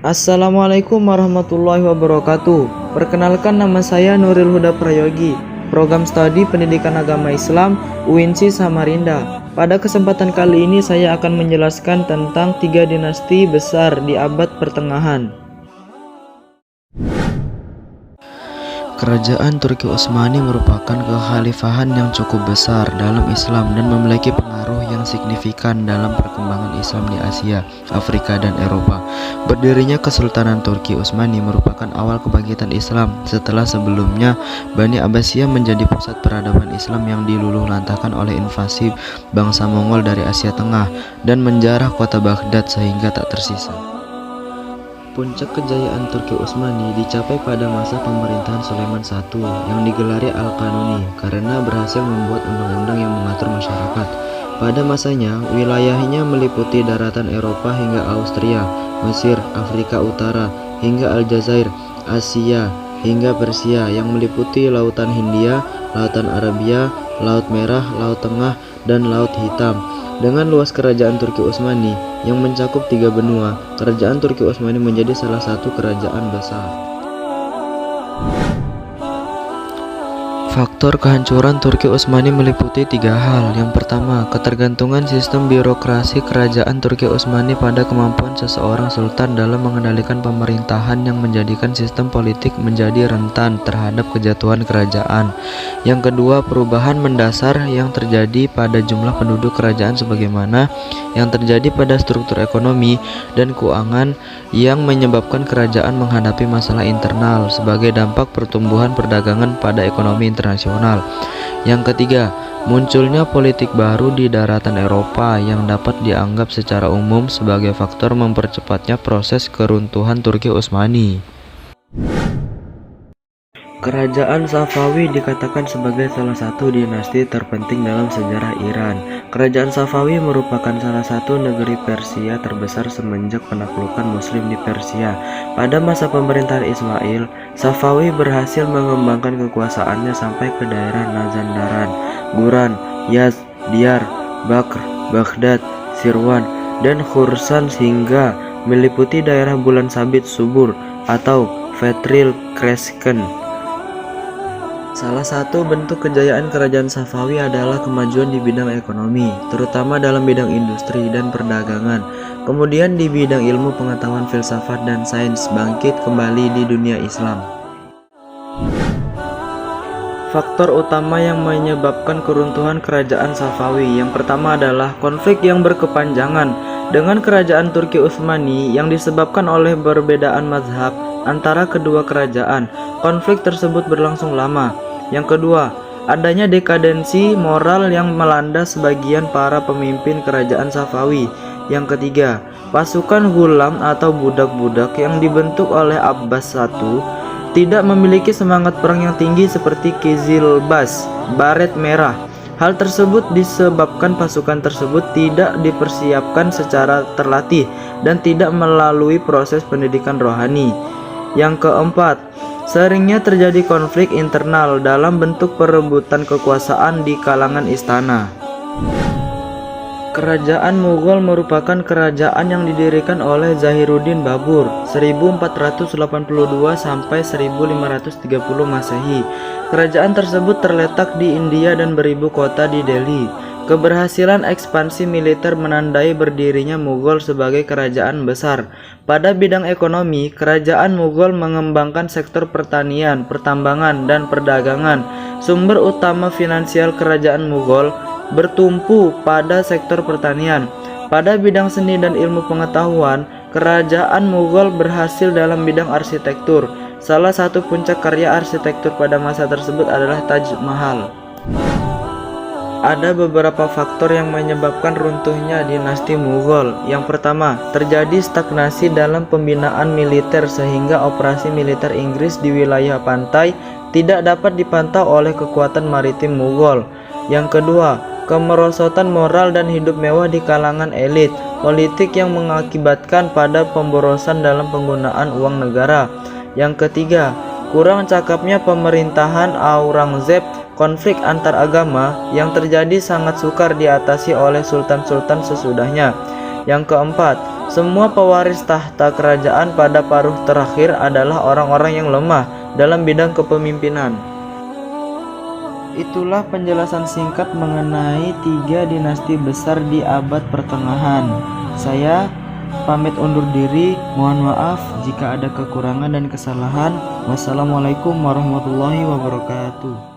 Assalamualaikum warahmatullahi wabarakatuh. Perkenalkan, nama saya Nuril Huda Prayogi, Program Studi Pendidikan Agama Islam UINSI Samarinda. Pada kesempatan kali ini saya akan menjelaskan tentang 3 dinasti besar di abad pertengahan. Kerajaan Turki Utsmani merupakan kekhalifahan yang cukup besar dalam Islam dan memiliki pengaruh yang signifikan dalam perkembangan Islam di Asia, Afrika, dan Eropa. Berdirinya Kesultanan Turki Utsmani merupakan awal kebangkitan Islam setelah sebelumnya Bani Abbasiyah menjadi pusat peradaban Islam yang diluluhlantahkan oleh invasi bangsa Mongol dari Asia Tengah dan menjarah kota Baghdad sehingga tak tersisa. Puncak kejayaan Turki Utsmani dicapai pada masa pemerintahan Sulaiman I yang digelari Al-Qanuni karena berhasil membuat undang-undang yang mengatur masyarakat. Pada masanya, wilayahnya meliputi daratan Eropa hingga Austria, Mesir, Afrika Utara, hingga Aljazair, Asia, hingga Persia yang meliputi Lautan Hindia, Lautan Arabia, Laut Merah, Laut Tengah, dan Laut Hitam. Dengan luas kerajaan Turki Utsmani yang mencakup 3 benua, kerajaan Turki Utsmani menjadi salah satu kerajaan besar. Faktor kehancuran Turki Utsmani meliputi 3 hal. Yang pertama, ketergantungan sistem birokrasi kerajaan Turki Utsmani pada kemampuan seseorang sultan dalam mengendalikan pemerintahan yang menjadikan sistem politik menjadi rentan terhadap kejatuhan kerajaan. Yang kedua, perubahan mendasar yang terjadi pada jumlah penduduk kerajaan sebagaimana yang terjadi pada struktur ekonomi dan keuangan yang menyebabkan kerajaan menghadapi masalah internal sebagai dampak pertumbuhan perdagangan pada ekonomi internasional. Yang ketiga, munculnya politik baru di daratan Eropa yang dapat dianggap secara umum sebagai faktor mempercepatnya proses keruntuhan Turki Utsmani. Kerajaan Safawi dikatakan sebagai salah satu dinasti terpenting dalam sejarah Iran. Kerajaan Safawi merupakan salah satu negeri Persia terbesar semenjak penaklukan Muslim di Persia. Pada masa pemerintahan Ismail, Safawi berhasil mengembangkan kekuasaannya sampai ke daerah Mazandaran, Guran, Yazd, Diyar, Bakr, Baghdad, Sirwan, dan Khurasan hingga meliputi daerah Bulan Sabit Subur atau Fetril Crescent. Salah satu bentuk kejayaan kerajaan Safawi adalah kemajuan di bidang ekonomi, terutama dalam bidang industri dan perdagangan. Kemudian di bidang ilmu pengetahuan, filsafat, dan sains bangkit kembali di dunia Islam. Faktor utama yang menyebabkan keruntuhan kerajaan Safawi yang pertama adalah konflik yang berkepanjangan dengan kerajaan Turki Utsmani yang disebabkan oleh perbedaan mazhab antara kedua kerajaan. Konflik tersebut berlangsung lama. Yang kedua, adanya dekadensi moral yang melanda sebagian para pemimpin kerajaan Safawi. Yang ketiga, pasukan ghulam atau budak-budak yang dibentuk oleh Abbas I tidak memiliki semangat perang yang tinggi seperti Kizilbas, Baret Merah. Hal tersebut disebabkan pasukan tersebut tidak dipersiapkan secara terlatih dan tidak melalui proses pendidikan rohani. Yang keempat, seringnya terjadi konflik internal dalam bentuk perebutan kekuasaan di kalangan istana. Kerajaan Mughal merupakan kerajaan yang didirikan oleh Zahiruddin Babur 1482 sampai 1530 Masehi. Kerajaan tersebut terletak di India dan beribu kota di Delhi. Keberhasilan ekspansi militer menandai berdirinya Mughal sebagai kerajaan besar. Pada bidang ekonomi, kerajaan Mughal mengembangkan sektor pertanian, pertambangan, dan perdagangan. Sumber utama finansial kerajaan Mughal bertumpu pada sektor pertanian. Pada bidang seni dan ilmu pengetahuan, kerajaan Mughal berhasil dalam bidang arsitektur. Salah satu puncak karya arsitektur pada masa tersebut adalah Taj Mahal. Ada beberapa faktor yang menyebabkan runtuhnya dinasti Mughal. Yang pertama, terjadi stagnasi dalam pembinaan militer sehingga operasi militer Inggris di wilayah pantai tidak dapat dipantau oleh kekuatan maritim Mughal. Yang kedua, kemerosotan moral dan hidup mewah di kalangan elit politik yang mengakibatkan pada pemborosan dalam penggunaan uang negara. Yang ketiga, kurang cakapnya pemerintahan Aurangzeb. Konflik antar agama yang terjadi sangat sukar diatasi oleh sultan-sultan sesudahnya. Yang keempat, Semua pewaris tahta kerajaan pada paruh terakhir adalah orang-orang yang lemah dalam bidang kepemimpinan. Itulah penjelasan singkat mengenai 3 dinasti besar di abad pertengahan. Saya pamit undur diri, mohon maaf jika ada kekurangan dan kesalahan. Wassalamualaikum warahmatullahi wabarakatuh.